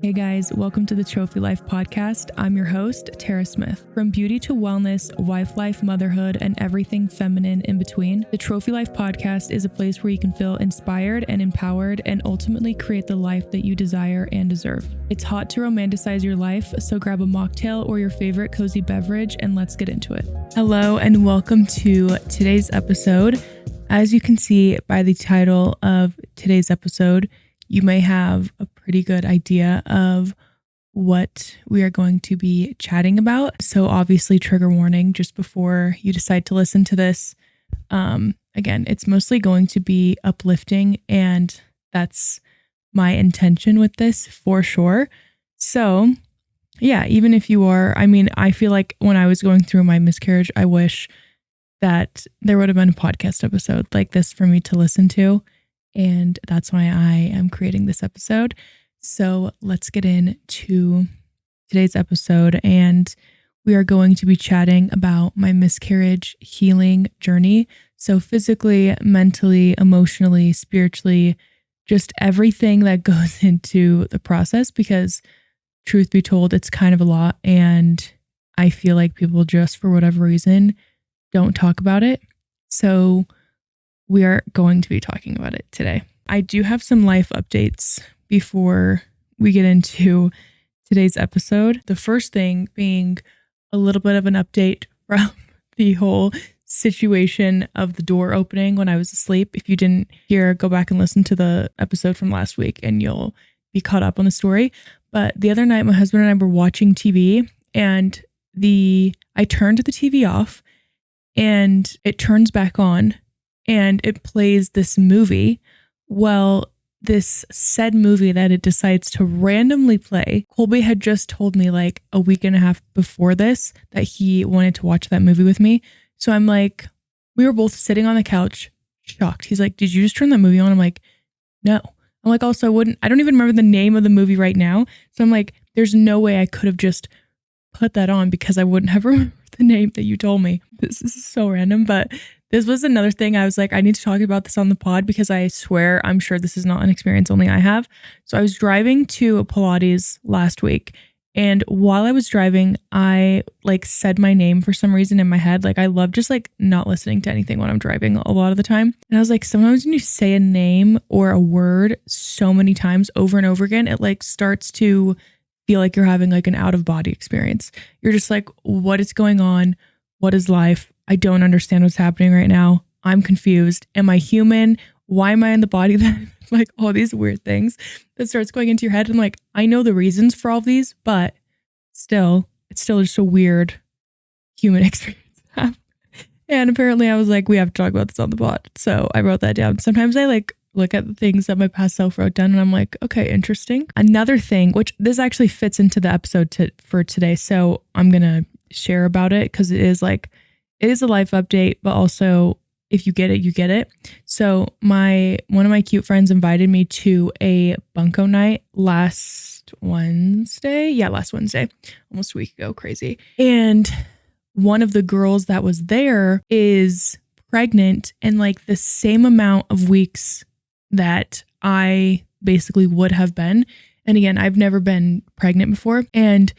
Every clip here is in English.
Hey guys, welcome to the Trophy Life podcast. I'm your host, Tara Smith. From beauty to wellness, wife life, motherhood, and everything feminine in between, the Trophy Life podcast is a place where you can feel inspired and empowered and ultimately create the life that you desire and deserve. It's hot to romanticize your life, so grab a mocktail or your favorite cozy beverage and let's get into it. Hello and welcome to today's episode. As you can see by the title of today's episode, you may have a pretty good idea of what we are going to be chatting about. So obviously trigger warning just before you decide to listen to this. Again, it's mostly going to be uplifting and that's my intention with this for sure. So yeah, even if you are, I feel like when I was going through my miscarriage, I wish that there would have been a podcast episode like this for me to listen to. And that's why I am creating this episode. So let's get into today's episode. And we are going to be chatting about my miscarriage healing journey. So physically, mentally, emotionally, spiritually, just everything that goes into the process, because truth be told, it's kind of a lot. And I feel like people just for whatever reason don't talk about it. So we are going to be talking about it today. I do have some life updates before we get into today's episode. The first thing being a little bit of an update from the whole situation of the door opening when I was asleep. If you didn't hear, go back and listen to the episode from last week and you'll be caught up on the story. But the other night, my husband and I were watching TV and I turned the TV off and it turns back on. And it plays this movie. Well, this said movie that it decides to randomly play, Colby had just told me like a week and a half before this that he wanted to watch that movie with me. So I'm like, we were both sitting on the couch, shocked. He's like, did you just turn that movie on? I'm like, no. I'm like, also, I don't even remember the name of the movie right now. So I'm like, there's no way I could have just put that on because I wouldn't have remembered the name that you told me. This is so random, but this was another thing I was like, I need to talk about this on the pod because I swear I'm sure this is not an experience only I have. So I was driving to Pilates last week, and while I was driving, I like said my name for some reason in my head. Like I love just like not listening to anything when I'm driving a lot of the time. And I was like, sometimes when you say a name or a word so many times over and over again, it like starts to feel like you're having like an out of body experience. You're just like, what is going on? What is life? I don't understand what's happening right now. I'm confused. Am I human? Why am I in the body that like all these weird things that starts going into your head? And like, I know the reasons for all of these, but still, it's still just a weird human experience. And apparently I was like, we have to talk about this on the pod. So I wrote that down. Sometimes I like look at the things that my past self wrote down and I'm like, okay, interesting. Another thing, which this actually fits into the episode for today. So I'm going to share about it because it is a life update, but also if you get it, you get it. So one of my cute friends invited me to a bunko night last Wednesday. Yeah, last Wednesday, almost a week ago. Crazy. And one of the girls that was there is pregnant and like the same amount of weeks that I basically would have been. And again, I've never been pregnant before. And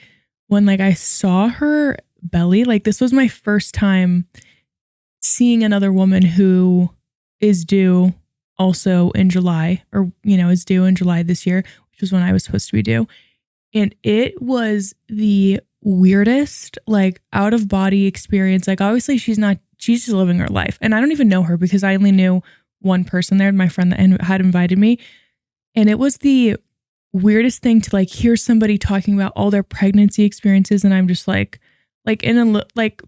when like I saw her belly, like this was my first time seeing another woman who is due also in July, or is due in July this year, which was when I was supposed to be due. And it was the weirdest like out of body experience. Like obviously she's just living her life. And I don't even know her because I only knew one person there, my friend that had invited me. And it was the weirdest thing to like hear somebody talking about all their pregnancy experiences. And I'm just like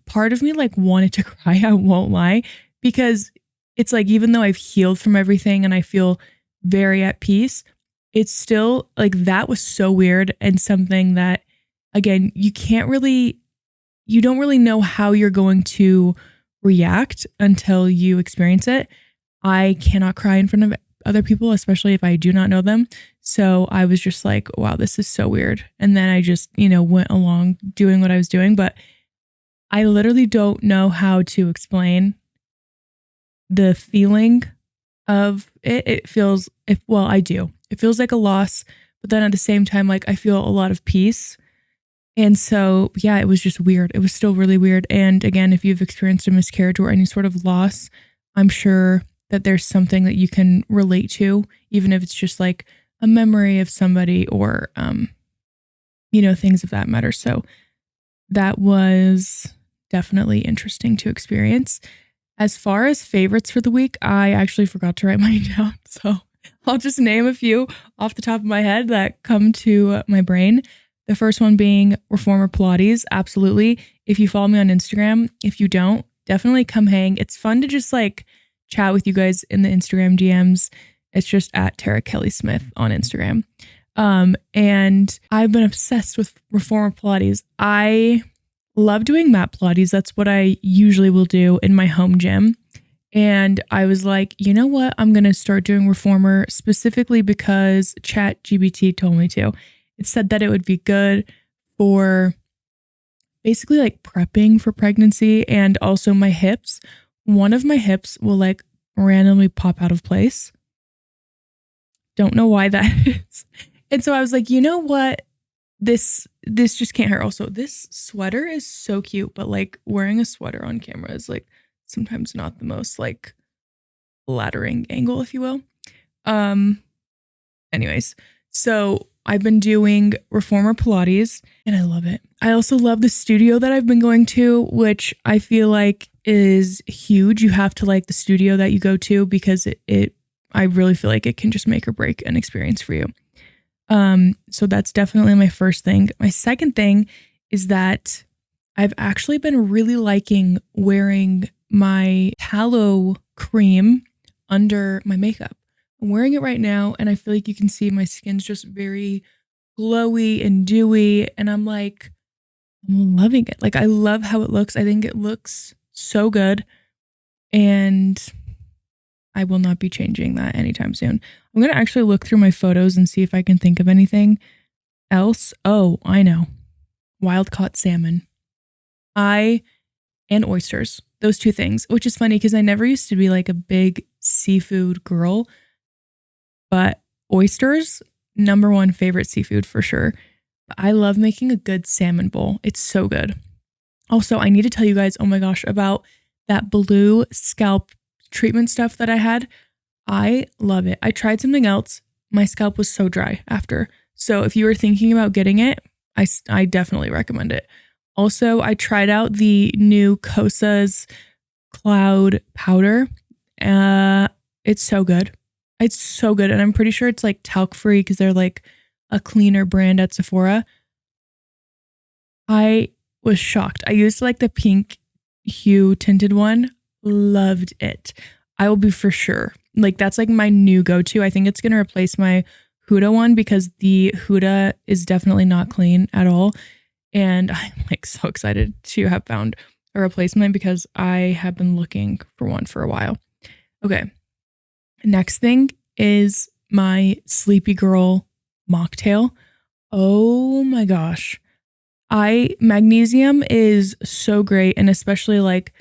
part of me like wanted to cry. I won't lie, because it's like, even though I've healed from everything and I feel very at peace, it's still like, that was so weird. And something that, again, you don't really know how you're going to react until you experience it. I cannot cry in front of other people, especially if I do not know them. So I was just like, wow, this is so weird. And then I just, went along doing what I was doing, but I literally don't know how to explain the feeling of it. I do. It feels like a loss, but then at the same time, like I feel a lot of peace. And so, yeah, it was just weird. It was still really weird. And again, if you've experienced a miscarriage or any sort of loss, I'm sure that there's something that you can relate to, even if it's just like a memory of somebody or, things of that matter. So that was definitely interesting to experience. As far as favorites for the week, I actually forgot to write mine down. So I'll just name a few off the top of my head that come to my brain. The first one being Reformer Pilates. Absolutely. If you follow me on Instagram, if you don't, definitely come hang. It's fun to just like chat with you guys in the Instagram DMs. It's just at Tara Kelly Smith on Instagram. And I've been obsessed with Reformer Pilates. I love doing mat Pilates. That's what I usually will do in my home gym. And I was like, you know what? I'm going to start doing Reformer specifically because ChatGPT told me to. It said that it would be good for basically like prepping for pregnancy and also my hips. One of my hips will like randomly pop out of place. Don't know why that is. And so I was like, you know what? This just can't hurt. Also, this sweater is so cute, but like wearing a sweater on camera is like sometimes not the most like flattering angle, if you will. Anyways, so I've been doing Reformer Pilates and I love it. I also love the studio that I've been going to, which I feel like is huge. You have to like the studio that you go to because I really feel like it can just make or break an experience for you. So that's definitely my first thing. My second thing is that I've actually been really liking wearing my tallow cream under my makeup. I'm wearing it right now and I feel like you can see my skin's just very glowy and dewy and I'm loving it. Like I love how it looks. I think it looks so good and I will not be changing that anytime soon. I'm going to actually look through my photos and see if I can think of anything else. Oh, I know. Wild caught salmon. And oysters. Those two things, which is funny because I never used to be like a big seafood girl, but oysters, number one favorite seafood for sure. I love making a good salmon bowl. It's so good. Also, I need to tell you guys, oh my gosh, about that blue scalp treatment stuff that I had. I love it. I tried something else. My scalp was so dry after. So if you were thinking about getting it, I definitely recommend it. Also, I tried out the new Kosas Cloud Powder. It's so good. It's so good. And I'm pretty sure it's like talc free because they're like a cleaner brand at Sephora. I was shocked. I used like the pink hue tinted one. Loved it. I will be for sure. Like that's like my new go-to. I think it's going to replace my Huda one because the Huda is definitely not clean at all. And I'm like so excited to have found a replacement because I have been looking for one for a while. Okay. Next thing is my Sleepy Girl mocktail. Oh my gosh. Magnesium is so great. And especially like,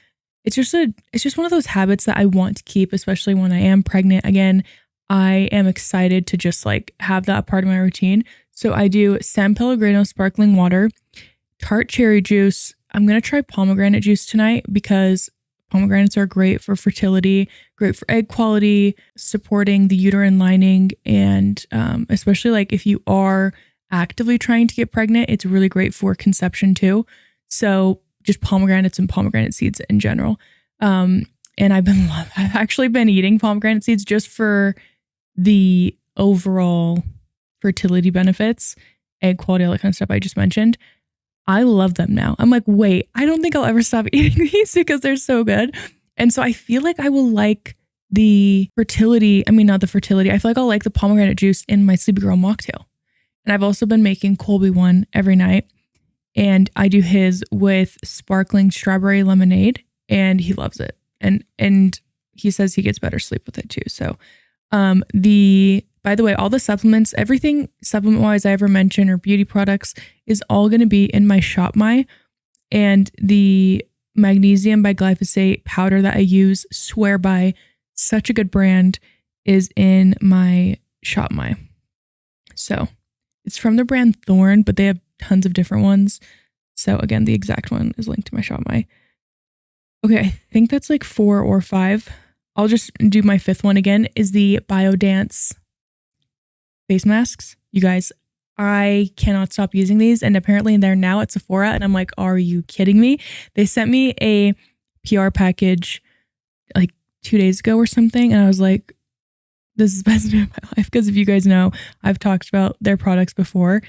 it's just one of those habits that I want to keep, especially when I am pregnant. Again, I am excited to just like have that part of my routine. So I do San Pellegrino sparkling water, tart cherry juice. I'm going to try pomegranate juice tonight because pomegranates are great for fertility, great for egg quality, supporting the uterine lining. And especially like if you are actively trying to get pregnant, it's really great for conception too. So just pomegranates and pomegranate seeds in general. And I've actually been eating pomegranate seeds just for the overall fertility benefits, egg quality, all that kind of stuff I just mentioned. I love them now. I'm like, wait, I don't think I'll ever stop eating these because they're so good. And so I feel like I will like the fertility. I mean, not the fertility. I feel like I'll like the pomegranate juice in my Sleepy Girl mocktail. And I've also been making Colby one every night. And I do his with sparkling strawberry lemonade and he loves it. And he says he gets better sleep with it too. So, by the way, all the supplements, everything supplement wise I ever mention or beauty products is all going to be in my ShopMy, and the magnesium by glyphosate powder that I use, swear by, such a good brand, is in my ShopMy. So It's from the brand Thorn, but they have tons of different ones. So again, the exact one is linked to my Shop My. Okay, I think that's like 4 or 5. I'll just do my 5th one again, is the Biodance face masks. You guys, I cannot stop using these, and apparently they're now at Sephora, and I'm like, are you kidding me? They sent me a PR package like 2 days ago or something, and I was like, this is the best day of my life, because if you guys know, I've talked about their products before.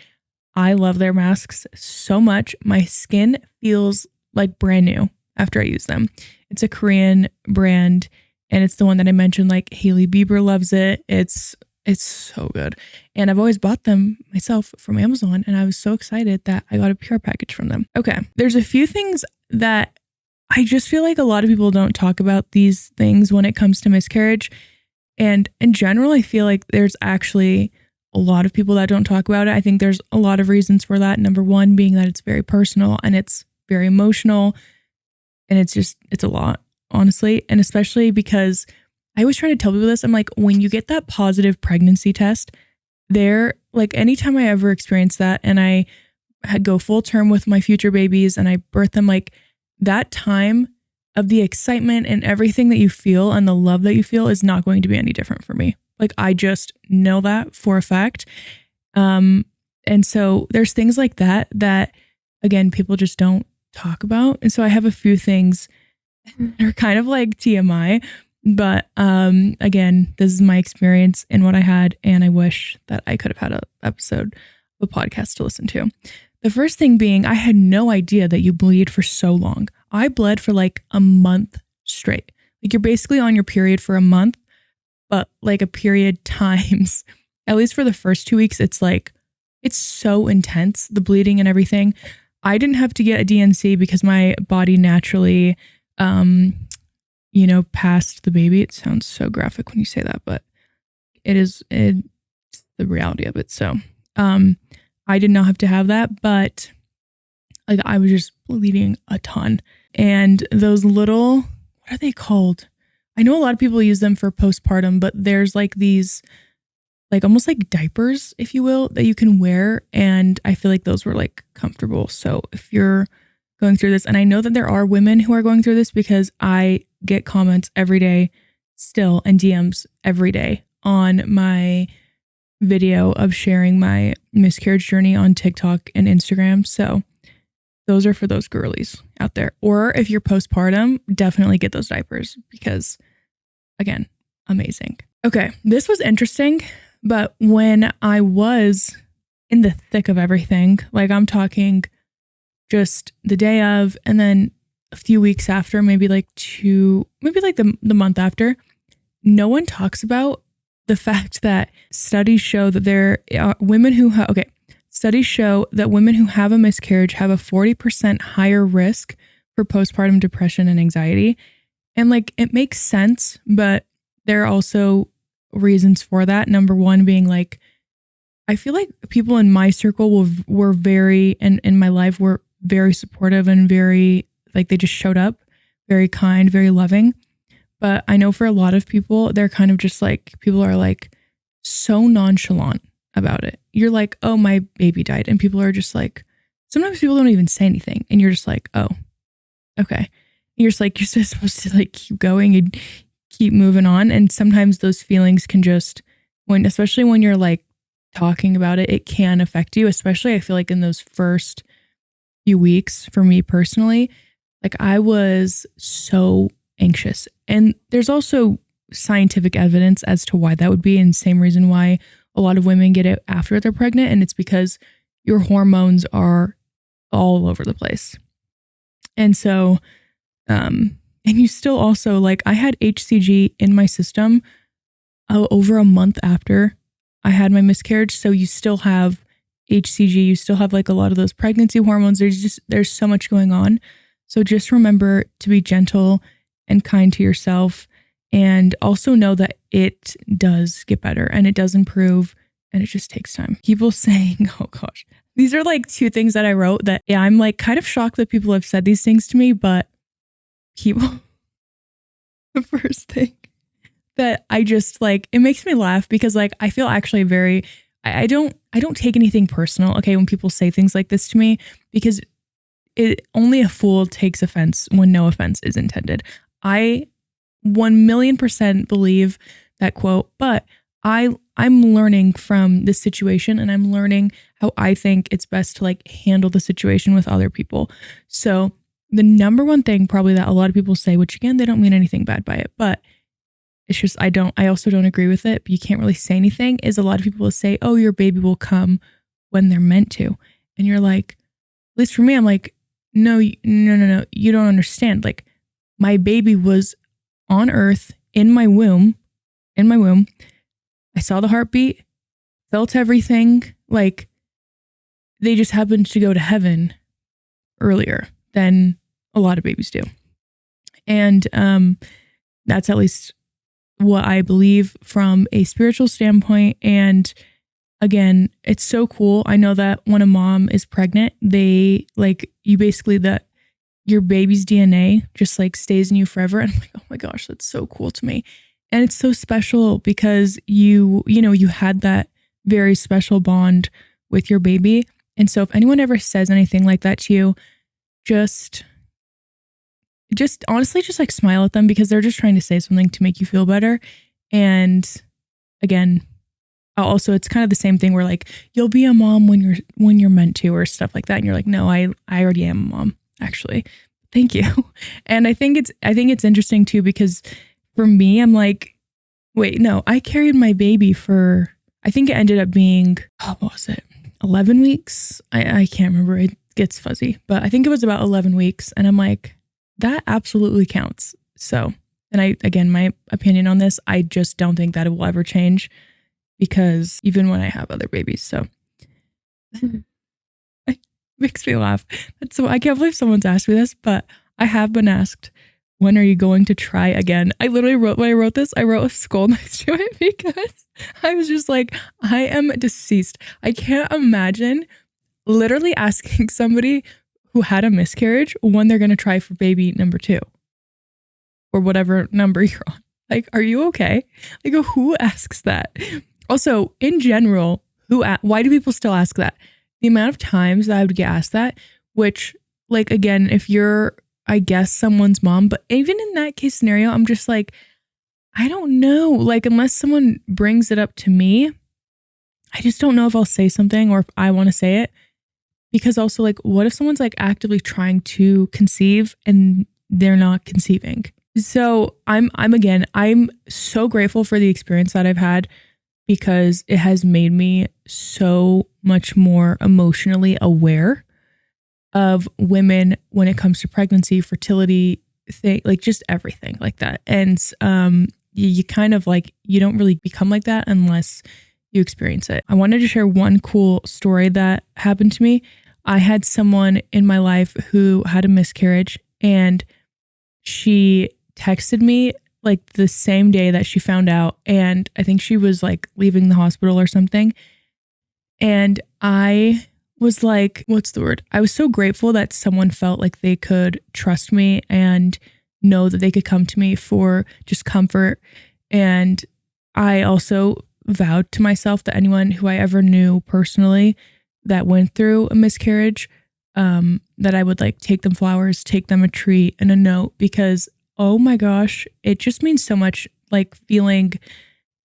I love their masks so much. My skin feels like brand new after I use them. It's a Korean brand, and it's the one that I mentioned, like Hailey Bieber loves it. It's so good. And I've always bought them myself from Amazon, and I was so excited that I got a PR package from them. Okay, there's a few things that I just feel like a lot of people don't talk about these things when it comes to miscarriage. And in general, I feel like there's actually a lot of people that don't talk about it. I think there's a lot of reasons for that. Number one being that it's very personal and it's very emotional, and it's a lot, honestly. And especially because I always try to tell people this. I'm like, when you get that positive pregnancy test, like anytime I ever experience that and I had go full term with my future babies and I birth them, like that time of the excitement and everything that you feel and the love that you feel is not going to be any different for me. Like I just know that for a fact. And so there's things like that again, people just don't talk about. And so I have a few things that are kind of like TMI, but again, this is my experience and what I had, and I wish that I could have had an episode of a podcast to listen to. The first thing being, I had no idea that you bleed for so long. I bled for like a month straight. Like you're basically on your period for a month, but like a period times, at least for the first 2 weeks, it's so intense, the bleeding and everything. I didn't have to get a DNC because my body naturally, passed the baby. It sounds so graphic when you say that, but it's the reality of it. So, I did not have to have that, but like I was just bleeding a ton. And those little, what are they called? I know a lot of people use them for postpartum, but there's like these, like almost like diapers, if you will, that you can wear. And I feel like those were like comfortable. So if you're going through this, and I know that there are women who are going through this because I get comments every day still and DMs every day on my video of sharing my miscarriage journey on TikTok and Instagram. So those are for those girlies out there. Or if you're postpartum, definitely get those diapers because, again, amazing. Okay, this was interesting, but when I was in the thick of everything, like I'm talking just the day of, and then a few weeks after, maybe like the month after, no one talks about the fact that studies show that there are women who studies show that women who have a miscarriage have a 40% higher risk for postpartum depression and anxiety. And like, it makes sense, but there are also reasons for that. Number one being like, I feel like people in my circle were very, and in my life were very supportive and very, like they just showed up, very kind, very loving. But I know for a lot of people, they're kind of just like, people are like so nonchalant about it. You're like, oh, my baby died. And people are just like, sometimes people don't even say anything. And you're just like, oh, okay. You're just like, you're just supposed to like keep going and keep moving on. And sometimes those feelings can just, especially when you're like talking about it, it can affect you. Especially I feel like in those first few weeks for me personally, like I was so anxious. And there's also scientific evidence as to why that would be, and same reason why a lot of women get it after they're pregnant, and it's because your hormones are all over the place. And so and you still also, like I had HCG in my system over a month after I had my miscarriage, so you still have HCG, you still have like a lot of those pregnancy hormones. There's so much going on. So just remember to be gentle and kind to yourself, and also know that it does get better and it does improve, and it just takes time. People saying, oh gosh, these are like 2 things that I wrote that I'm like kind of shocked that people have said these things to me, but people, the first thing that I just like, it makes me laugh because like I feel actually I don't I don't take anything personal, okay, when people say things like this to me, because only a fool takes offense when no offense is intended. I 1,000,000% believe that quote, but I'm learning from this situation, and I'm learning how I think it's best to like handle the situation with other people. So the number one thing probably that a lot of people say, which again, they don't mean anything bad by it, but it's just, I also don't agree with it, but you can't really say anything, is a lot of people will say, oh, your baby will come when they're meant to. And you're like, at least for me, I'm like, no, no, you don't understand. Like, my baby was on earth in my womb. I saw the heartbeat, felt everything. Like, they just happened to go to heaven earlier than a lot of babies do. And that's at least what I believe from a spiritual standpoint. And again, it's so cool. I know that when a mom is pregnant, they like, you basically, that your baby's DNA just like stays in you forever. And I'm like, oh my gosh, that's so cool to me. And it's so special because you had that very special bond with your baby. And so if anyone ever says anything like that to you, just honestly, just like smile at them, because they're just trying to say something to make you feel better. And again, also, it's kind of the same thing where like, you'll be a mom when you're meant to, or stuff like that. And you're like, no, I already am a mom, actually. Thank you. And I think it's interesting too, because for me, I'm like, wait, no, I carried my baby for, I think it ended up being, what was it? 11 weeks? I can't remember. It gets fuzzy, but I think it was about 11 weeks. And I'm like, that absolutely counts. So, and again, my opinion on this, I just don't think that it will ever change, because even when I have other babies, so it makes me laugh. So I can't believe someone's asked me this, but I have been asked, when are you going to try again? I literally when I wrote this, I wrote a skull next to it, because I was just like, I am deceased. I can't imagine literally asking somebody who had a miscarriage when they're going to try for baby number 2 or whatever number you're on. Like, are you okay? Like, who asks that? Also, in general, why do people still ask that? The amount of times that I would get asked that, which, like, again, if you're, I guess, someone's mom, but even in that case scenario, I'm just like, I don't know. Like, unless someone brings it up to me, I just don't know if I'll say something or if I want to say it. Because also, like, what if someone's like actively trying to conceive and they're not conceiving? So I'm so grateful for the experience that I've had, because it has made me so much more emotionally aware of women when it comes to pregnancy, fertility, like just everything like that. And you kind of like, you don't really become like that unless you experience it. I wanted to share one cool story that happened to me. I had someone in my life who had a miscarriage, and she texted me like the same day that she found out. And I think she was like leaving the hospital or something. And I was like, what's the word? I was so grateful that someone felt like they could trust me and know that they could come to me for just comfort. And I also vowed to myself that anyone who I ever knew personally that went through a miscarriage, that I would like take them flowers, take them a treat and a note, because oh my gosh, it just means so much. Like, feeling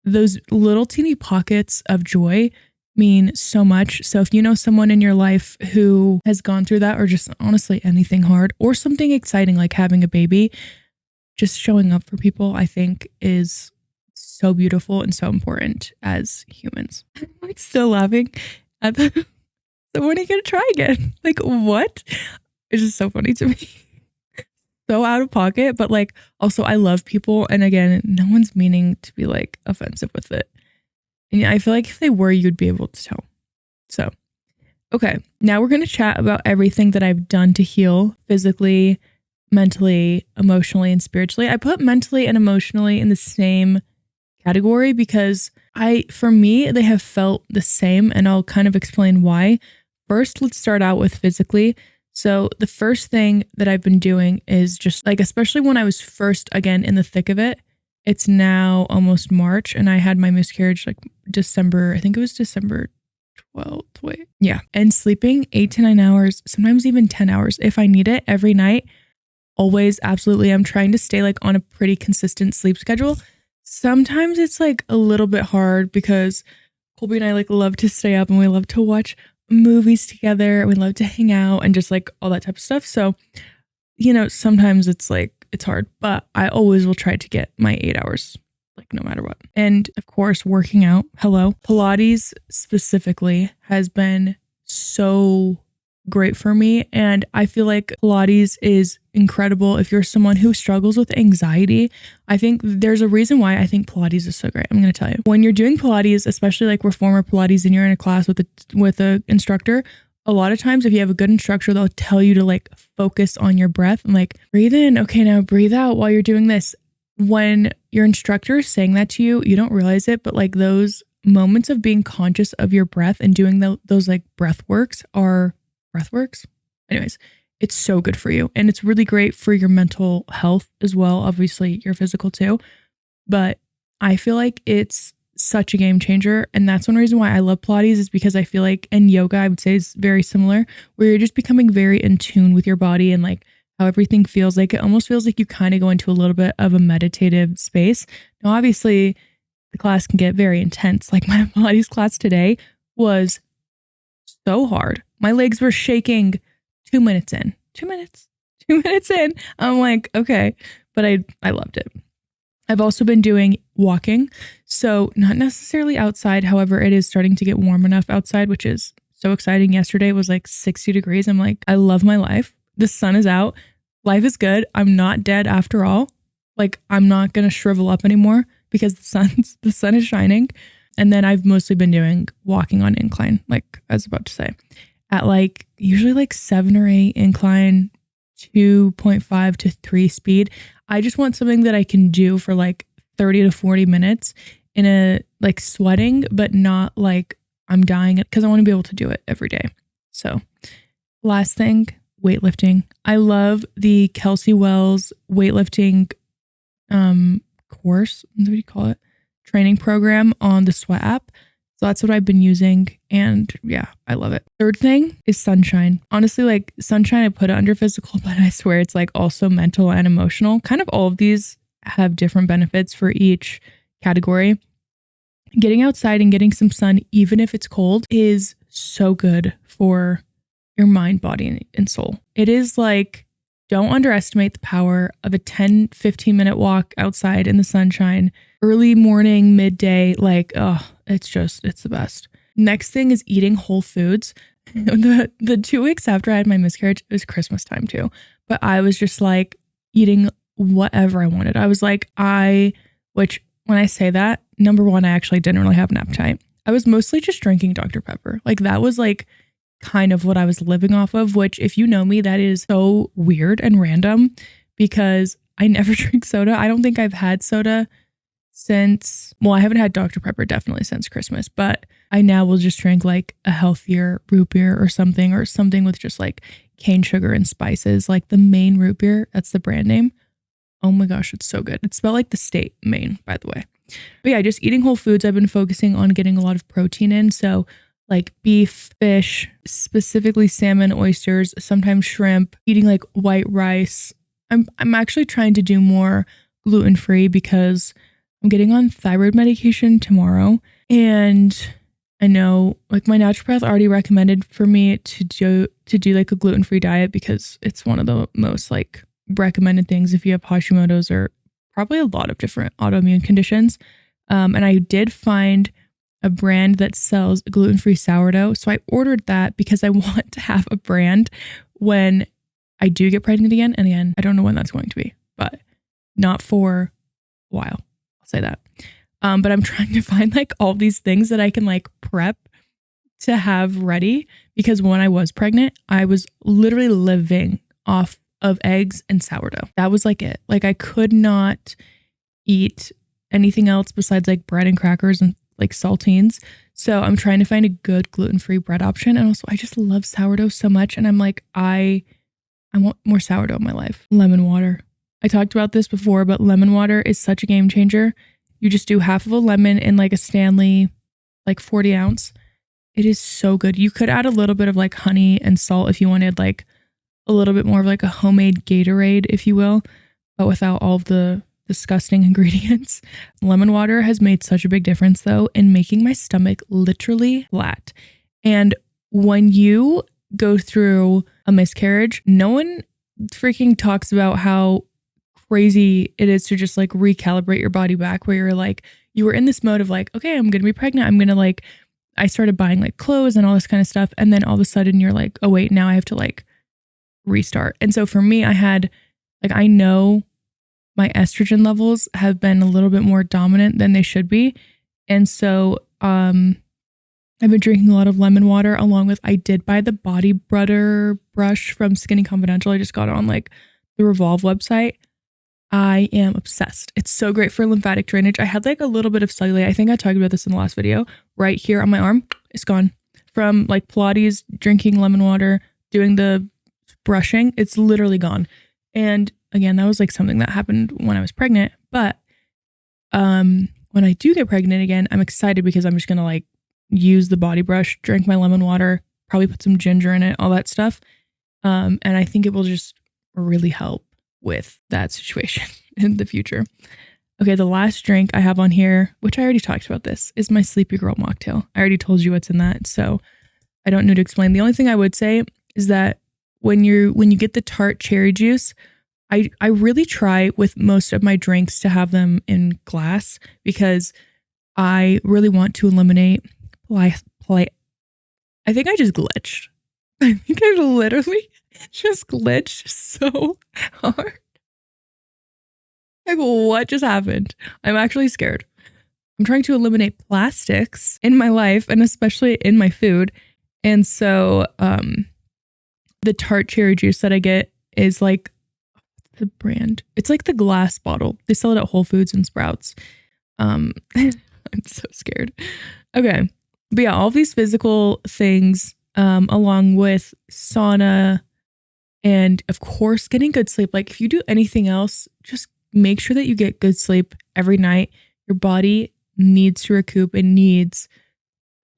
those little teeny pockets of joy mean so much. So if you know someone in your life who has gone through that, or just honestly anything hard or something exciting like having a baby, just showing up for people, I think is so beautiful and so important as humans. I'm like still laughing at the, so when are you going to try again? Like, what? It's just so funny to me. So out of pocket, but like also I love people. And again, no one's meaning to be like offensive with it. And I feel like if they were, you'd be able to tell. So, okay, now we're going to chat about everything that I've done to heal physically, mentally, emotionally, and spiritually. I put mentally and emotionally in the same category because for me, they have felt the same, and I'll kind of explain why. First, let's start out with physically. So the first thing that I've been doing is just like, especially when I was first, again, in the thick of it, it's now almost March, and I had my miscarriage like December, I think it was December 12, wait. Yeah. And sleeping 8 to 9 hours, sometimes even 10 hours if I need it every night. Always, absolutely. I'm trying to stay like on a pretty consistent sleep schedule. Sometimes it's like a little bit hard because Colby and I like love to stay up and we love to watch movies together. And we love to hang out and just like all that type of stuff. So, sometimes it's like, it's hard, but I always will try to get my 8 hours, like no matter what. And of course, working out. Hello. Pilates specifically has been so great for me. And I feel like Pilates is incredible if you're someone who struggles with anxiety. I think there's a reason why I think Pilates is so great. I'm going to tell you. When you're doing Pilates, especially like reformer Pilates and you're in a class with a instructor, a lot of times if you have a good instructor, they'll tell you to like focus on your breath and like breathe in. Okay, now breathe out while you're doing this. When your instructor is saying that to you, you don't realize it, but like those moments of being conscious of your breath and doing those like breath works. Anyways, it's so good for you. And it's really great for your mental health as well. Obviously your physical too. But I feel like it's such a game changer. And that's one reason why I love Pilates is because I feel like, and yoga, I would say is very similar, where you're just becoming very in tune with your body and like how everything feels. Like it almost feels like you kind of go into a little bit of a meditative space. Now, obviously the class can get very intense. Like my Pilates class today was so hard. My legs were shaking 2 minutes in. 2 minutes. 2 minutes in. I'm like, okay. But I loved it. I've also been doing walking. So not necessarily outside. However, it is starting to get warm enough outside, which is so exciting. Yesterday was like 60 degrees. I'm like, I love my life. The sun is out. Life is good. I'm not dead after all. Like I'm not going to shrivel up anymore because the sun is shining. And then I've mostly been doing walking on incline, like I was about to say, at like usually like 7 or 8 incline, 2.5 to 3 speed. I just want something that I can do for like 30 to 40 minutes in a like sweating, but not like I'm dying because I want to be able to do it every day. So last thing, weightlifting. I love the Kelsey Wells weightlifting course. What do you call it? Training program on the Sweat app. So that's what I've been using. And yeah, I love it. Third thing is sunshine. Honestly, like sunshine, I put it under physical, but I swear it's like also mental and emotional. Kind of all of these have different benefits for each category. Getting outside and getting some sun, even if it's cold, is so good for your mind, body, and soul. It is like, don't underestimate the power of a 10-15 minute walk outside in the sunshine, early morning, midday. Like, it's the best. Next thing is eating whole foods. The 2 weeks after I had my miscarriage, it was Christmas time too. But I was just like eating whatever I wanted. I was like, which when I say that, number one, I actually didn't really have an appetite. I was mostly just drinking Dr. Pepper. Like that was like kind of what I was living off of, which if you know me, that is so weird and random because I never drink soda. I don't think I've had soda I haven't had Dr. Pepper definitely since Christmas, but I now will just drink like a healthier root beer or something with just like cane sugar and spices, like the Maine root beer. That's the brand name. Oh my gosh, it's so good. It's spelled like the state, Maine, by the way. But yeah, just eating whole foods. I've been focusing on getting a lot of protein in. So like beef, fish, specifically salmon, oysters, sometimes shrimp, eating like white rice. I'm actually trying to do more gluten-free because I'm getting on thyroid medication tomorrow. And I know like my naturopath already recommended for me to do like a gluten-free diet because it's one of the most like recommended things if you have Hashimoto's or probably a lot of different autoimmune conditions. And I did find a brand that sells gluten-free sourdough. So I ordered that because I want to have a brand when I do get pregnant again. And again, I don't know when that's going to be, but not for a while. I'll say that. But I'm trying to find like all these things that I can like prep to have ready because when I was pregnant, I was literally living off of eggs and sourdough. That was like it. Like I could not eat anything else besides like bread and crackers and like saltines. So I'm trying to find a good gluten-free bread option. And also I just love sourdough so much. And I'm like, I want more sourdough in my life. Lemon water. I talked about this before, but lemon water is such a game changer. You just do half of a lemon in like a Stanley, like 40 ounce. It is so good. You could add a little bit of like honey and salt if you wanted like a little bit more of like a homemade Gatorade, if you will, but without all of the disgusting ingredients. Lemon water has made such a big difference though in making my stomach literally flat. And when you go through a miscarriage, no one freaking talks about how crazy it is to just like recalibrate your body back, where you're like, you were in this mode of like, okay, I'm gonna be pregnant. I'm gonna like, I started buying like clothes and all this kind of stuff. And then all of a sudden you're like, oh wait, now I have to like restart. And so for me, I know my estrogen levels have been a little bit more dominant than they should be. And so I've been drinking a lot of lemon water, along with, I did buy the body butter brush from Skinny Confidential. I just got it on like the Revolve website. I am obsessed. It's so great for lymphatic drainage. I had like a little bit of cellulite. I think I talked about this in the last video. Right here on my arm, it's gone. From like Pilates, drinking lemon water, doing the brushing, it's literally gone. And again, that was like something that happened when I was pregnant. But when I do get pregnant again, I'm excited because I'm just gonna like use the body brush, drink my lemon water, probably put some ginger in it, all that stuff. And I think it will just really help with that situation in the future. Okay, the last drink I have on here, which I already talked about this, is my Sleepy Girl mocktail. I already told you what's in that, so I don't need to explain. The only thing I would say is that when you get the tart cherry juice, I really try with most of my drinks to have them in glass, because I really want to eliminate I think I just glitched. I think I literally just glitched so hard. Like, what just happened? I'm actually scared. I'm trying to eliminate plastics in my life, and especially in my food. And so the tart cherry juice that I get is like the brand. It's like the glass bottle. They sell it at Whole Foods and Sprouts. I'm so scared. Okay. But yeah, all these physical things, along with sauna and of course getting good sleep. Like if you do anything else, just make sure that you get good sleep every night. Your body needs to recoup. It needs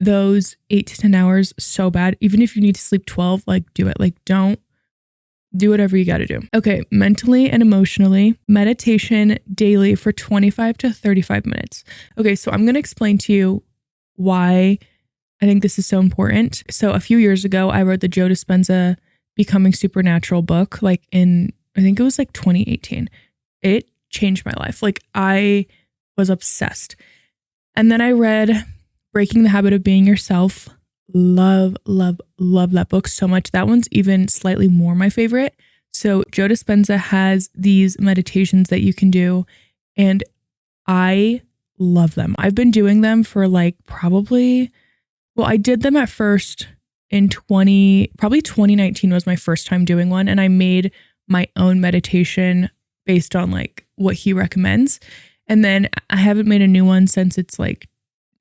those 8 to 10 hours so bad. Even if you need to sleep 12, like do it. Like don't do whatever you got to do. Okay. Mentally and emotionally, meditation daily for 25 to 35 minutes. Okay. So I'm going to explain to you why I think this is so important. So a few years ago, I wrote the Joe Dispenza Becoming Supernatural book, like I think it was like 2018. It changed my life. Like I was obsessed. And then I read Breaking the Habit of Being Yourself. Love, love, love that book so much. That one's even slightly more my favorite. So Joe Dispenza has these meditations that you can do, and I love them. I've been doing them for like I did them at first in 2019 was my first time doing one. And I made my own meditation based on like what he recommends. And then I haven't made a new one since. It's like,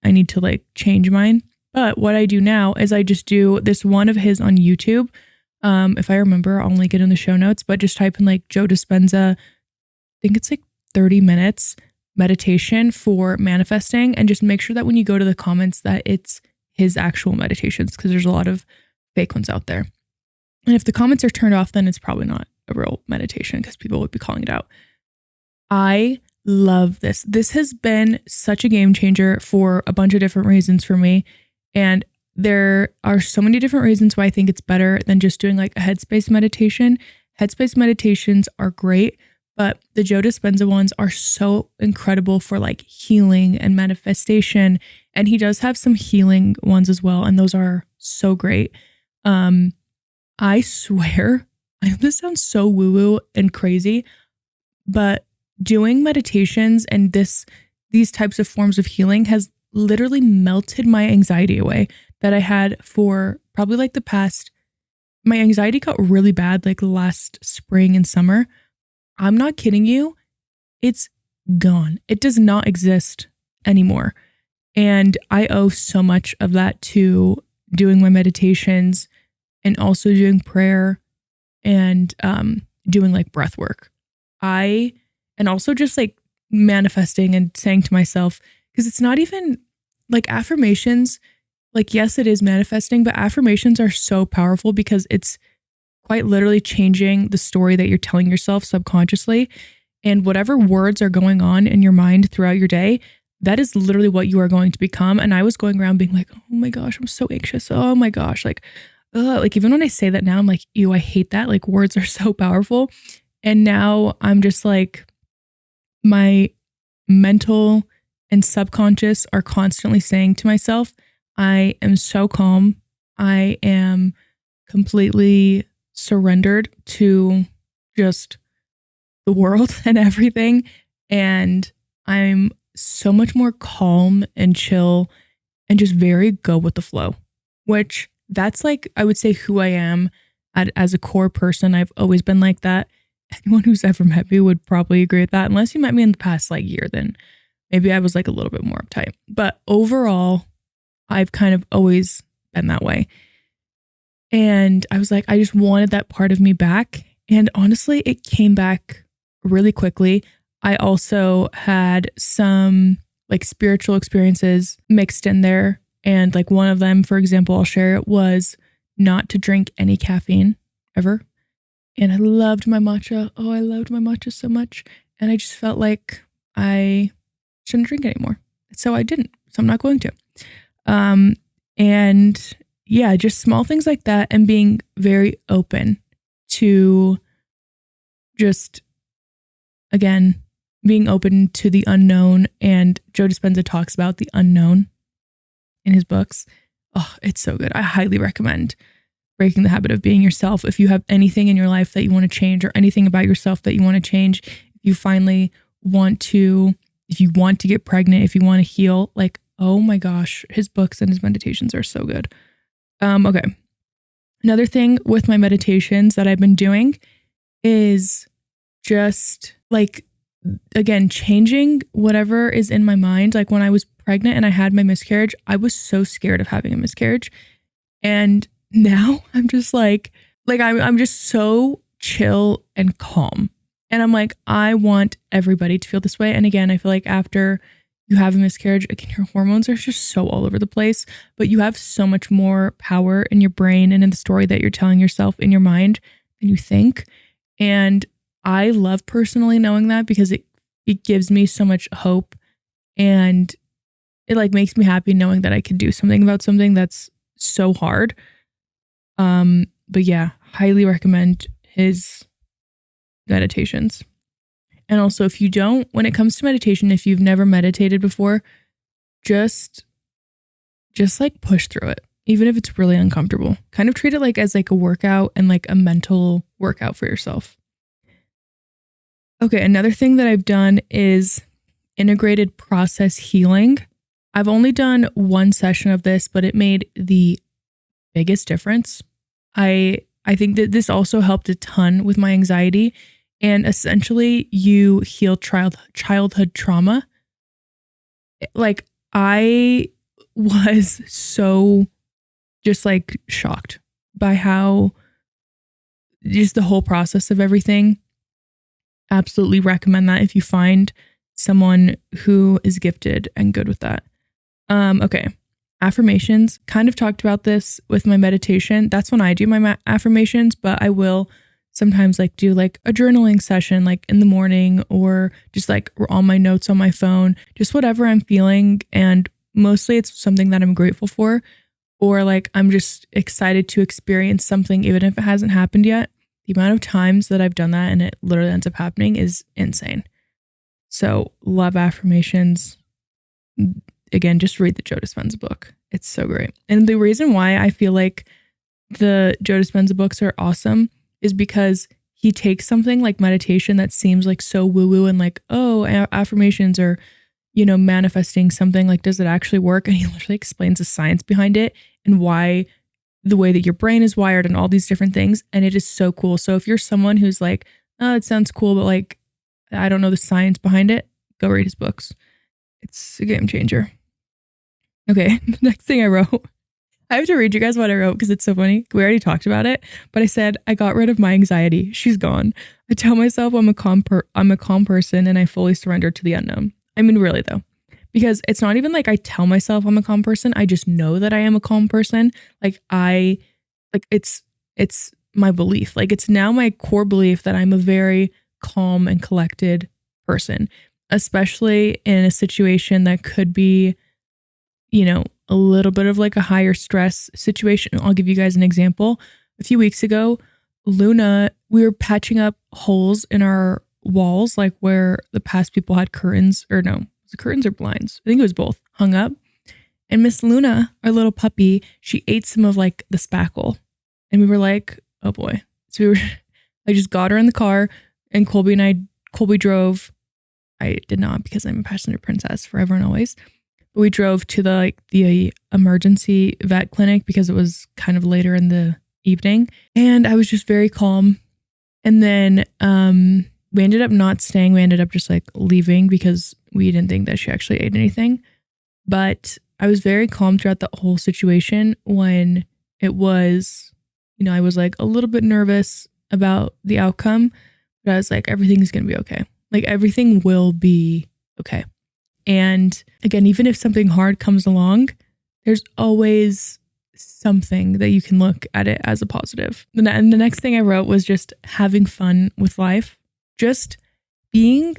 I need to like change mine. But what I do now is I just do this one of his on YouTube. If I remember, I'll link it in the show notes, but just type in like Joe Dispenza. I think it's like 30 minutes meditation for manifesting, and just make sure that when you go to the comments that it's his actual meditations, because there's a lot of fake ones out there. And if the comments are turned off, then it's probably not a real meditation, because people would be calling it out. I love this. This has been such a game changer for a bunch of different reasons for me. And there are so many different reasons why I think it's better than just doing like a headspace meditation. Headspace meditations are great, but the Joe Dispenza ones are so incredible for like healing and manifestation. And he does have some healing ones as well, and those are so great. I swear, I know this sounds so woo-woo and crazy, but doing meditations and these types of forms of healing has literally melted my anxiety away that I had for probably like my anxiety got really bad like last spring and summer. I'm not kidding you. It's gone. It does not exist anymore. And I owe so much of that to doing my meditations and also doing prayer and doing like breath work. And also just like manifesting and saying to myself, because it's not even like affirmations, like, yes, it is manifesting, but affirmations are so powerful because it's quite literally changing the story that you're telling yourself subconsciously. And whatever words are going on in your mind throughout your day, that is literally what you are going to become. And I was going around being like, oh my gosh, I'm so anxious. Oh my gosh. Like, like even when I say that now, I'm like, ew, I hate that. Like words are so powerful. And now I'm just like, my mental and subconscious are constantly saying to myself, I am so calm. I am completely surrendered to just the world and everything. And I'm so much more calm and chill and just very go with the flow, which that's like, I would say who I am as a core person. I've always been like that. Anyone who's ever met me would probably agree with that. Unless you met me in the past like year, then maybe I was like a little bit more uptight. But overall, I've kind of always been that way. And I was like, I just wanted that part of me back. And honestly, it came back really quickly. I also had some like spiritual experiences mixed in there. And like one of them, for example, I'll share it, was not to drink any caffeine ever. And I loved my matcha. Oh, I loved my matcha so much. And I just felt like I shouldn't drink anymore. So I didn't. So I'm not going to. And yeah, just small things like that, and being very open to just, again, being open to the unknown. And Joe Dispenza talks about the unknown in his books. Oh, it's so good. I highly recommend Breaking the Habit of Being Yourself. If you have anything in your life that you want to change, or anything about yourself that you want to change, if you want to get pregnant, if you want to heal, like, oh my gosh, his books and his meditations are so good. Okay. Another thing with my meditations that I've been doing is just like, again, changing whatever is in my mind. Like when I was pregnant and I had my miscarriage, I was so scared of having a miscarriage. And now I'm just like I'm just so chill and calm. And I'm like, I want everybody to feel this way. And again, I feel like after you have a miscarriage, again, your hormones are just so all over the place, but you have so much more power in your brain and in the story that you're telling yourself in your mind than you think. And I love personally knowing that, because it gives me so much hope, and it like makes me happy knowing that I can do something about something that's so hard. But yeah, highly recommend his meditations. And also, if you don't, when it comes to meditation, if you've never meditated before, just like push through it, even if it's really uncomfortable. Kind of treat it like as like a workout, and like a mental workout for yourself. Okay, another thing that I've done is integrated process healing. I've only done one session of this, but it made the biggest difference. I think that this also helped a ton with my anxiety. And essentially, you heal childhood trauma. Like, I was so just like shocked by how just the whole process of everything. Absolutely recommend that if you find someone who is gifted and good with that. Okay. Affirmations. Kind of talked about this with my meditation. That's when I do my affirmations, but I will sometimes like do like a journaling session like in the morning, or just like all my notes on my phone, just whatever I'm feeling. And mostly it's something that I'm grateful for, or like I'm just excited to experience something, even if it hasn't happened yet. The amount of times that I've done that and it literally ends up happening is insane. So love affirmations. Again, just read the Joe Dispenza book. It's so great. And the reason why I feel like the Joe Dispenza books are awesome is because he takes something like meditation that seems like so woo-woo and like, oh, affirmations or, you know, manifesting something, like, does it actually work? And he literally explains the science behind it and why, the way that your brain is wired and all these different things. And it is so cool. So if you're someone who's like, oh, it sounds cool, but like, I don't know the science behind it, go read his books. It's a game changer. Okay, the next thing I wrote, I have to read you guys what I wrote because it's so funny. We already talked about it, but I said, I got rid of my anxiety. She's gone. I tell myself I'm a calm person and I fully surrender to the unknown. I mean, really though, because it's not even like I tell myself I'm a calm person. I just know that I am a calm person. It's my belief. Like it's now my core belief that I'm a very calm and collected person, especially in a situation that could be, a little bit of like a higher stress situation. I'll give you guys an example. A few weeks ago, Luna, we were patching up holes in our walls, like where the past people had curtains, or no, was it curtains or blinds? I think it was both, hung up. And Miss Luna, our little puppy, she ate some of like the spackle. And we were like, oh boy. So I just got her in the car, and Colby drove. I did not, because I'm a passenger princess forever and always. But we drove to the emergency vet clinic because it was kind of later in the evening. And I was just very calm. And then we ended up not staying. We ended up just like leaving because we didn't think that she actually ate anything. But I was very calm throughout the whole situation. When it was, I was like a little bit nervous about the outcome, but I was like, everything's going to be okay. Like everything will be okay. And again, even if something hard comes along, there's always something that you can look at it as a positive. And the next thing I wrote was just having fun with life, just being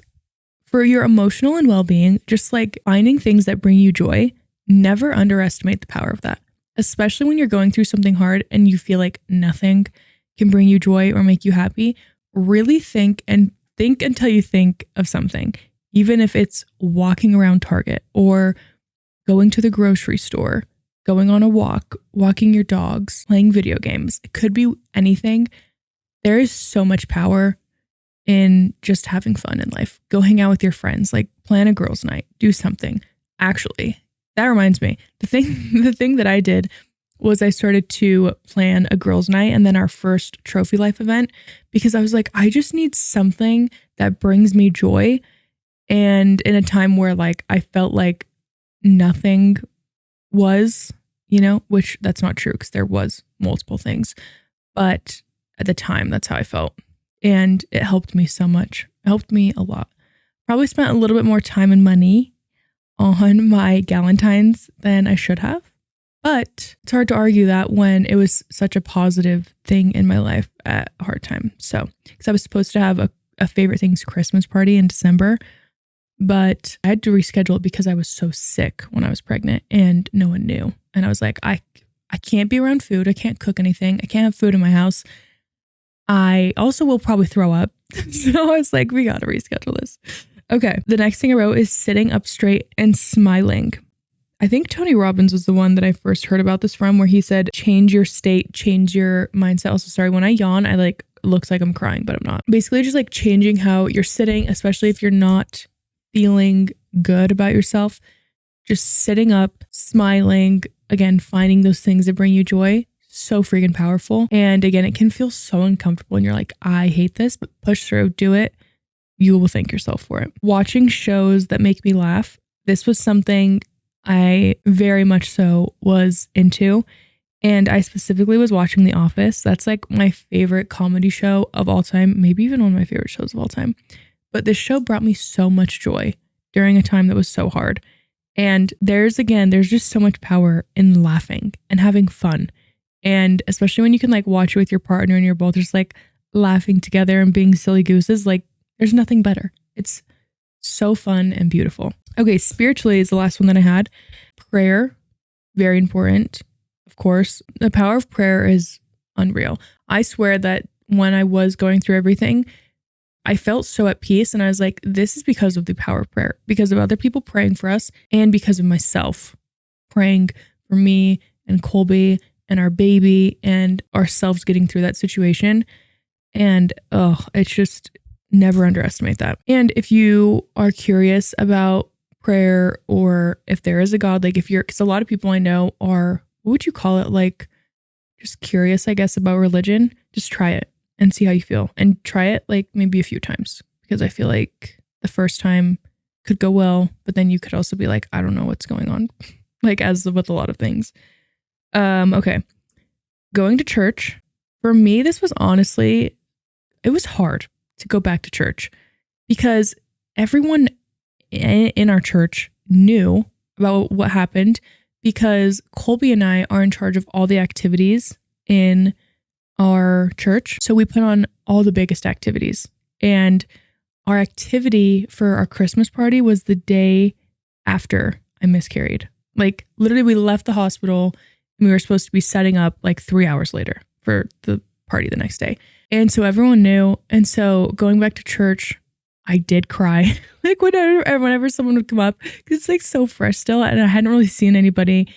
for your emotional and well-being, just like finding things that bring you joy. Never underestimate the power of that, especially when you're going through something hard and you feel like nothing can bring you joy or make you happy. Really think until you think of something, even if it's walking around Target or going to the grocery store, going on a walk, walking your dogs, playing video games. It could be anything. There is so much power in just having fun in life. Go hang out with your friends, like plan a girls' night, do something. Actually, that reminds me, the thing that I did was I started to plan a girls' night and then our first Trophy Life event, because I was like, I just need something that brings me joy. And in a time where like I felt like nothing was, which that's not true because there was multiple things. But at the time, that's how I felt. And it helped me so much. It helped me a lot. Probably spent a little bit more time and money on my Galentine's than I should have. But it's hard to argue that when it was such a positive thing in my life at a hard time. So, because I was supposed to have a favorite things Christmas party in December, but I had to reschedule it because I was so sick when I was pregnant and no one knew. And I was like, I can't be around food. I can't cook anything. I can't have food in my house. I also will probably throw up. So I was like, we got to reschedule this. Okay. The next thing I wrote is sitting up straight and smiling. I think Tony Robbins was the one that I first heard about this from, where he said, change your state, change your mindset. Also, sorry, when I yawn, looks like I'm crying, but I'm not. Basically just like changing how you're sitting, especially if you're not feeling good about yourself, just sitting up, smiling, again, finding those things that bring you joy. So freaking powerful. And again, it can feel so uncomfortable and you're like, I hate this, but push through, do it. You will thank yourself for it. Watching shows that make me laugh. This was something I very much so was into. And I specifically was watching The Office. That's like my favorite comedy show of all time, maybe even one of my favorite shows of all time. But this show brought me so much joy during a time that was so hard. And there's just so much power in laughing and having fun. And especially when you can like watch it with your partner and you're both just like laughing together and being silly gooses, like there's nothing better. It's so fun and beautiful. Okay, spiritually is the last one that I had. Prayer, very important. Of course, the power of prayer is unreal. I swear that when I was going through everything, I felt so at peace. And I was like, this is because of the power of prayer, because of other people praying for us and because of myself praying for me and Colby and our baby and ourselves getting through that situation. And it's just never underestimate that. And if you are curious about prayer or if there is a God, like because a lot of people I know are, what would you call it? Like just curious, I guess, about religion. Just try it and see how you feel, and try it like maybe a few times, because I feel like the first time could go well, but then you could also be like, I don't know what's going on, like as with a lot of things. Okay. Going to church. For me, this was honestly, it was hard to go back to church because everyone in our church knew about what happened because Colby and I are in charge of all the activities in our church. So we put on all the biggest activities. And our activity for our Christmas party was the day after I miscarried. Like literally we left the hospital and we were supposed to be setting up like 3 hours later for the party the next day. And so everyone knew. And so going back to church, I did cry like whenever someone would come up, because it's like so fresh still. And I hadn't really seen anybody.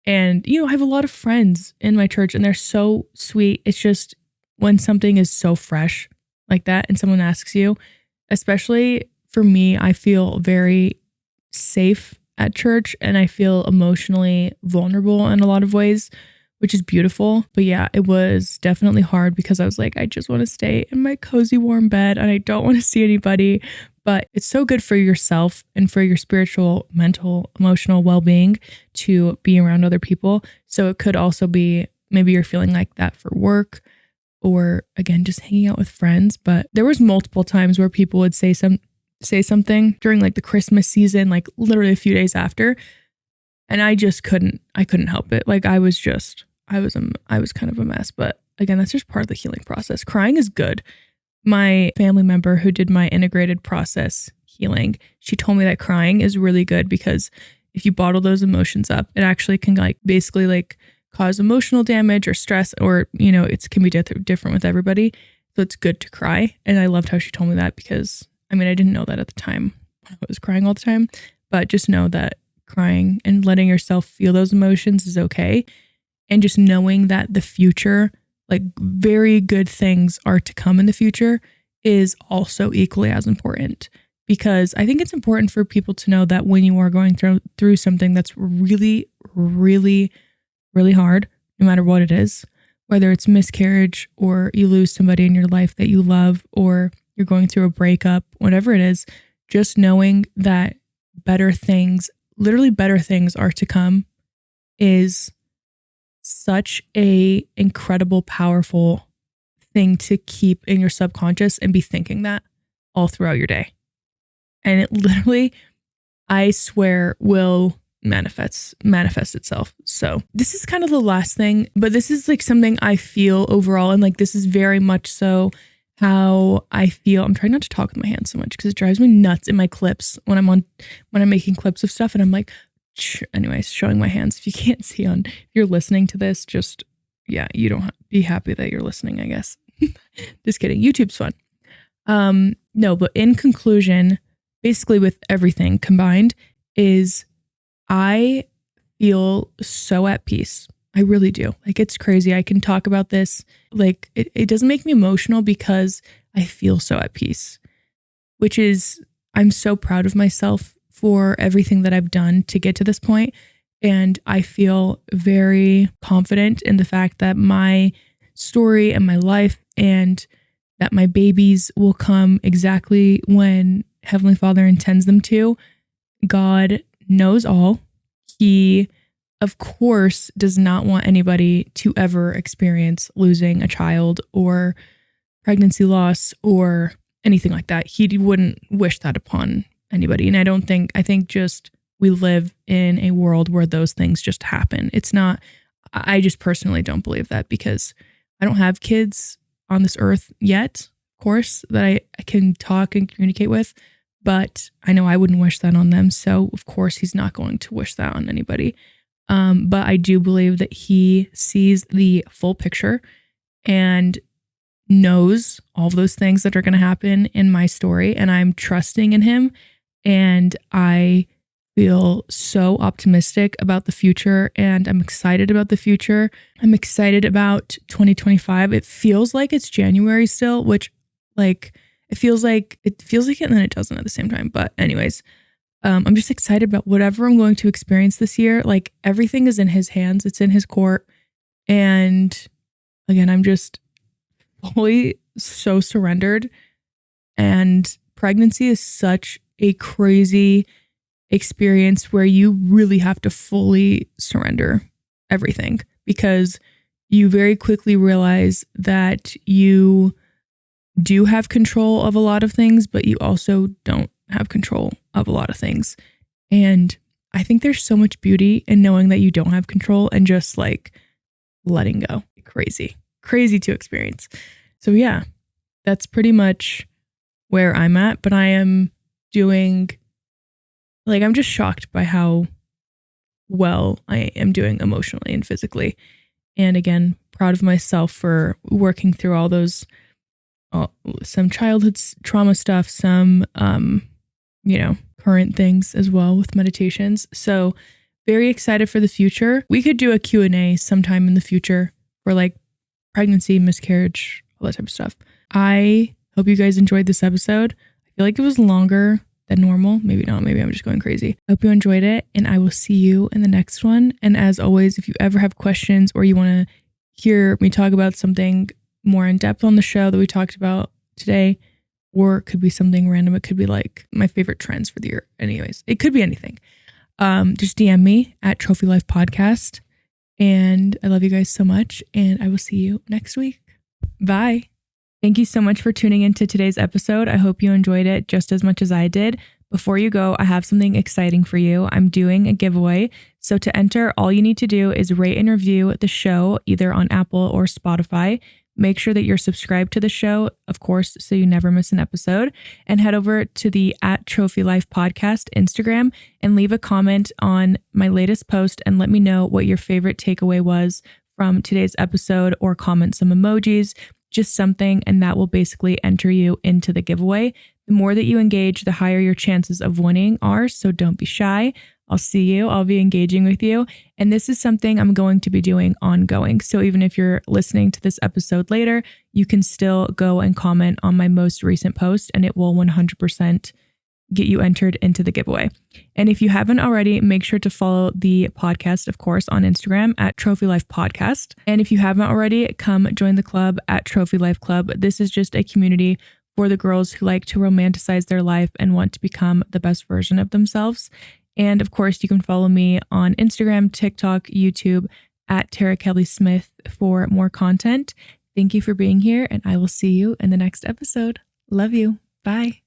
And, you know, I have a lot of friends in my church and they're so sweet. It's just when something is so fresh like that and someone asks you, especially for me, I feel very safe at church and I feel emotionally vulnerable in a lot of ways, which is beautiful. But yeah, it was definitely hard because I was like, I just want to stay in my cozy warm bed and I don't want to see anybody. But it's so good for yourself and for your spiritual, mental, emotional well-being to be around other people. So it could also be maybe you're feeling like that for work or again, just hanging out with friends. But there was multiple times where people would say something during like the Christmas season, like literally a few days after. And I couldn't help it. Like I was kind of a mess. But again, that's just part of the healing process. Crying is good. My family member who did my integrated process healing, she told me that crying is really good because if you bottle those emotions up, it actually can like basically like cause emotional damage or stress, or, you know, it can be different with everybody. So it's good to cry. And I loved how she told me that because I mean, I didn't know that at the time when I was crying all the time, but just know that crying and letting yourself feel those emotions is okay. And just knowing that the future, like very good things are to come in the future, is also equally as important. Because I think it's important for people to know that when you are going through something that's really, really, really hard, no matter what it is, whether it's miscarriage or you lose somebody in your life that you love, or you're going through a breakup, whatever it is, just knowing that better things, literally better things are to come is such a incredible, powerful thing to keep in your subconscious and be thinking that all throughout your day. And it literally, I swear, will manifest itself. So this is kind of the last thing, but this is like something I feel overall. And like, this is very much so how I feel. I'm trying not to talk with my hands so much because it drives me nuts in my clips when I'm making clips of stuff. And I'm like, anyways, showing my hands. If you can't see if you're listening to this, just, yeah, you don't be happy that you're listening, I guess. Just kidding. YouTube's fun. No, but in conclusion, basically with everything combined is I feel so at peace. I really do. Like, it's crazy. I can talk about this. Like, it doesn't make me emotional because I feel so at peace, which is, I'm so proud of myself for everything that I've done to get to this point. And I feel very confident in the fact that my story and my life and that my babies will come exactly when Heavenly Father intends them to. God knows all. He, of course, does not want anybody to ever experience losing a child or pregnancy loss or anything like that. He wouldn't wish that upon anybody. And I think just we live in a world where those things just happen. It's not, I just personally don't believe that because I don't have kids on this earth yet, of course, that I can talk and communicate with, but I know I wouldn't wish that on them. So of course he's not going to wish that on anybody. But I do believe that he sees the full picture and knows all of those things that are going to happen in my story. And I'm trusting in him. And I feel so optimistic about the future and I'm excited about the future. I'm excited about 2025. It feels like it's January still, which like, it feels like it and then it doesn't at the same time. But anyways, I'm just excited about whatever I'm going to experience this year. Like everything is in his hands. It's in his court. And again, I'm just fully so surrendered. And pregnancy is such a crazy experience where you really have to fully surrender everything because you very quickly realize that you do have control of a lot of things, but you also don't have control of a lot of things. And I think there's so much beauty in knowing that you don't have control and just like letting go. Crazy to experience. So yeah, that's pretty much where I'm at, but I am doing, like, I'm just shocked by how well I am doing emotionally and physically. And again, proud of myself for working through all those, some childhood trauma stuff, some, current things as well with meditations. So very excited for the future. We could do a Q&A sometime in the future for like pregnancy, miscarriage, all that type of stuff. I hope you guys enjoyed this episode. I feel like it was longer than normal. Maybe not. Maybe I'm just going crazy. I hope you enjoyed it, and I will see you in the next one. And as always, if you ever have questions or you want to hear me talk about something more in depth on the show that we talked about today, or it could be something random. It could be like my favorite trends for the year. Anyways, it could be anything. Just DM me at Trophy Life Podcast. And I love you guys so much. And I will see you next week. Bye. Thank you so much for tuning into today's episode. I hope you enjoyed it just as much as I did. Before you go, I have something exciting for you. I'm doing a giveaway. So to enter, all you need to do is rate and review the show either on Apple or Spotify. Make sure that you're subscribed to the show, of course, so you never miss an episode, and head over to the @Trophy Life Podcast Instagram and leave a comment on my latest post and let me know what your favorite takeaway was from today's episode, or comment some emojis, just something, and that will basically enter you into the giveaway. The more that you engage, the higher your chances of winning are, so don't be shy. I'll see you. I'll be engaging with you. And this is something I'm going to be doing ongoing. So even if you're listening to this episode later, you can still go and comment on my most recent post and it will 100% get you entered into the giveaway. And if you haven't already, make sure to follow the podcast, of course, on Instagram at Trophy Life Podcast. And if you haven't already, come join the club at Trophy Life Club. This is just a community for the girls who like to romanticize their life and want to become the best version of themselves. And of course, you can follow me on Instagram, TikTok, YouTube at Tara Kelly Smith for more content. Thank you for being here, and I will see you in the next episode. Love you. Bye.